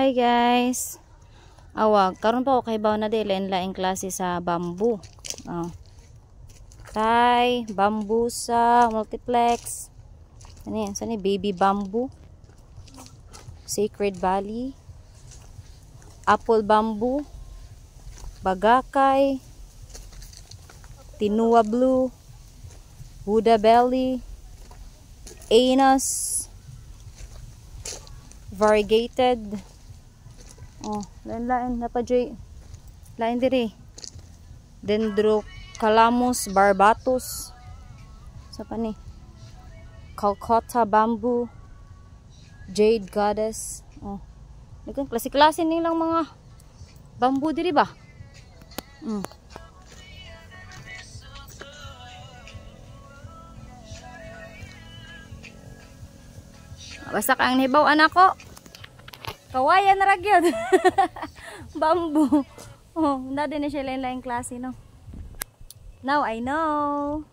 Hi guys. Awag, karon pa ako kay baw na dili laing klase sa bamboo. Oh. Thai, bambusa, multiplex. Ano yan? Saan yung baby bamboo? Sacred Valley. Apple bamboo. Bagakay. Tinua blue. Buddha belly. Anus. Variegated. Oh, lain-lain napadyoy. Lain diri. Dendrocalamus barbatus. Sa pa ni? Calcutta bamboo. Jade goddess. Oh. Nagkan klase-klase nilang mga bamboo diri ba? Basta kang nibaw anak ko. Kawayan na ragyod. Bamboo. Oh, na din siya lain-lain klase no. Now I know.